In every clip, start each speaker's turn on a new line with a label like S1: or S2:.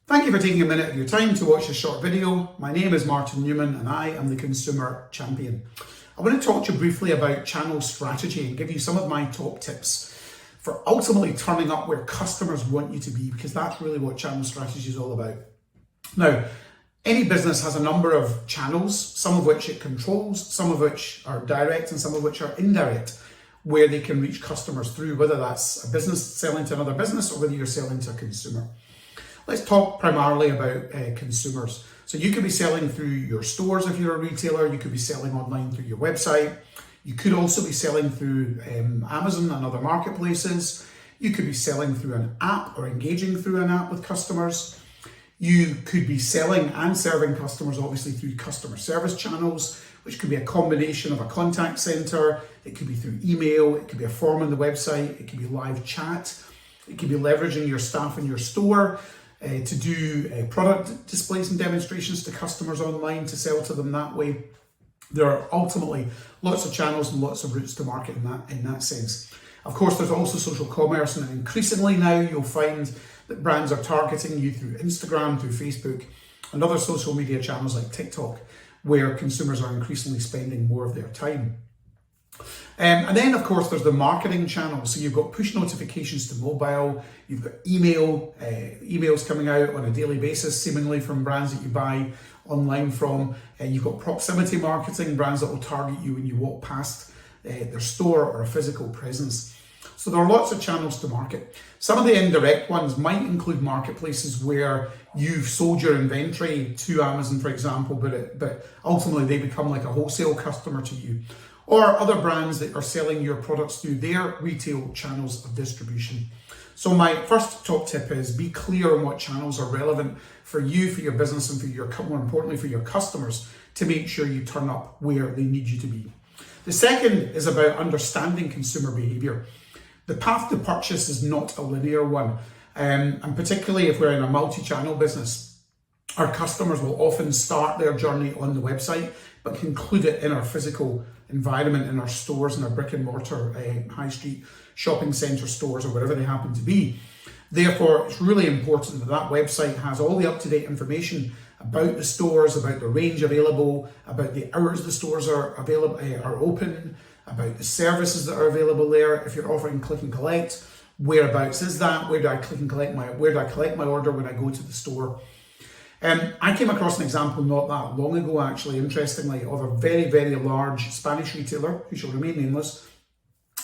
S1: Thank you for taking a minute of your time to watch this short video. My name is Martin Newman and I am the Consumer Champion. I want to talk to you briefly about channel strategy and give you some of my top tips for ultimately turning up where customers want you to be, because that's really what channel strategy is all about. Now, any business has a number of channels, some of which it controls, some of which are direct and some of which are indirect, where they can reach customers through, whether that's a business selling to another business or whether you're selling to a consumer. Let's talk primarily about consumers. So you could be selling through your stores if you're a retailer, you could be selling online through your website, you could also be selling through Amazon and other marketplaces, you could be selling through an app or engaging through an app with customers, you could be selling and serving customers obviously through customer service channels, which could be a combination of a contact center, it could be through email, it could be a form on the website, it could be live chat, it could be leveraging your staff in your store to do product displays and demonstrations to customers online to sell to them that way. There are ultimately lots of channels and lots of routes to market in that sense. Of course, there's also social commerce, and increasingly now you'll find that brands are targeting you through Instagram, through Facebook, and other social media channels like TikTok, where consumers are increasingly spending more of their time. And then, of course, there's the marketing channel. So you've got push notifications to mobile, you've got emails coming out on a daily basis, seemingly from brands that you buy online from. You've got proximity marketing, brands that will target you when you walk past their store or a physical presence. So there are lots of channels to market. Some of the indirect ones might include marketplaces where you've sold your inventory to Amazon, for example, but ultimately they become like a wholesale customer to you. Or other brands that are selling your products through their retail channels of distribution. So my first top tip is be clear on what channels are relevant for you, for your business, and more importantly, for your customers, to make sure you turn up where they need you to be. The second is about understanding consumer behavior. The path to purchase is not a linear one, and particularly if we're in a multi-channel business, our customers will often start their journey on the website, but conclude it in our physical environment, in our stores, in our brick and mortar high street shopping centre stores or wherever they happen to be. Therefore, it's really important that that website has all the up-to-date information about the stores, about the range available, about the hours the stores are open, about the services that are available there. If you're offering click and collect, whereabouts is that? Where do I collect my order when I go to the store? I came across an example not that long ago, actually, interestingly, of a very, very large Spanish retailer who shall remain nameless.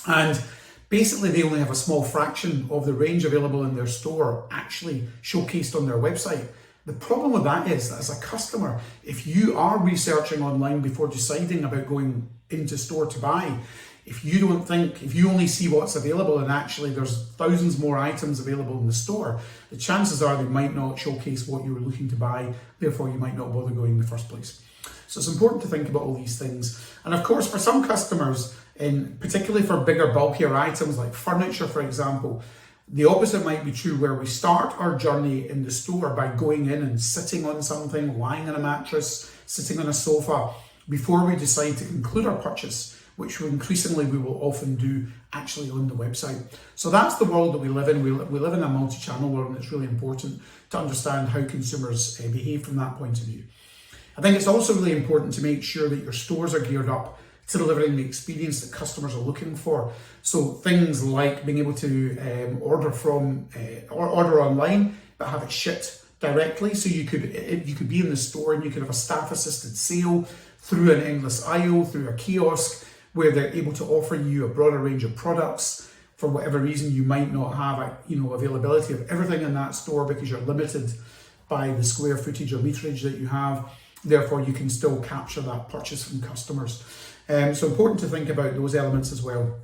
S1: And basically, they only have a small fraction of the range available in their store actually showcased on their website. The problem with that is that as a customer, if you are researching online before deciding about going into store to buy, if you only see what's available and actually there's thousands more items available in the store, the chances are they might not showcase what you were looking to buy, therefore you might not bother going in the first place. So it's important to think about all these things. And of course, for some customers, particularly for bigger, bulkier items like furniture, for example, the opposite might be true, where we start our journey in the store by going in and sitting on something, lying on a mattress, sitting on a sofa, before we decide to conclude our purchase, which increasingly we will often do actually on the website. So that's the world that we live in. We live in a multi-channel world, and it's really important to understand how consumers behave from that point of view. I think it's also really important to make sure that your stores are geared up to delivering the experience that customers are looking for. So things like being able to order online, but have it shipped directly. So you could be in the store and you could have a staff-assisted sale through an endless aisle, through a kiosk, where they're able to offer you a broader range of products. For whatever reason, you might not have availability of everything in that store because you're limited by the square footage or meterage that you have. Therefore, you can still capture that purchase from customers. So important to think about those elements as well.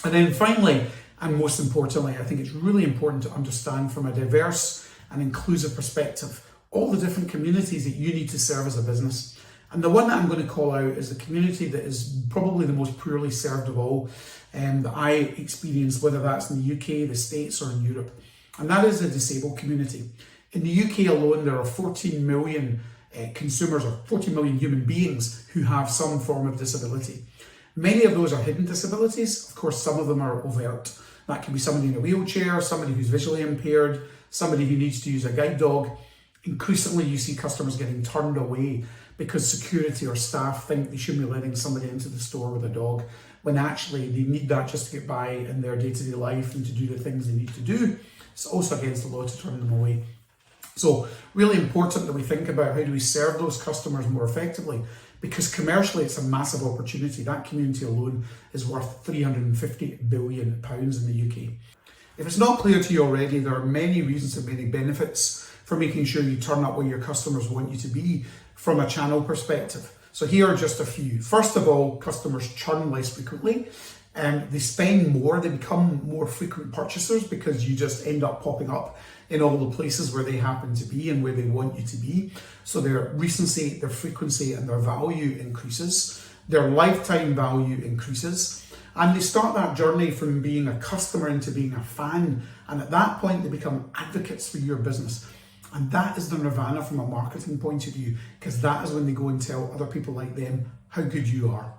S1: And then finally, and most importantly, I think it's really important to understand from a diverse and inclusive perspective all the different communities that you need to serve as a business. And the one that I'm going to call out is the community that is probably the most poorly served of all, that I experience, whether that's in the UK, the States, or in Europe. And that is the disabled community. In the UK alone, there are 14 million consumers, or 14 million human beings who have some form of disability. Many of those are hidden disabilities. Of course, some of them are overt. That can be somebody in a wheelchair, somebody who's visually impaired, somebody who needs to use a guide dog. Increasingly, you see customers getting turned away because security or staff think they shouldn't be letting somebody into the store with a dog, when actually they need that just to get by in their day-to-day life and to do the things they need to do. It's also against the law to turn them away. So really important that we think about how do we serve those customers more effectively, because commercially it's a massive opportunity. That community alone is worth £350 billion in the UK. If it's not clear to you already, there are many reasons and many benefits for making sure you turn up where your customers want you to be from a channel perspective. So here are just a few. First of all, customers churn less frequently. They spend more, they become more frequent purchasers because you just end up popping up in all the places where they happen to be and where they want you to be. So their recency, their frequency, and their value increases. Their lifetime value increases. And they start that journey from being a customer into being a fan. And at that point, they become advocates for your business. And that is the nirvana from a marketing point of view, because that is when they go and tell other people like them how good you are.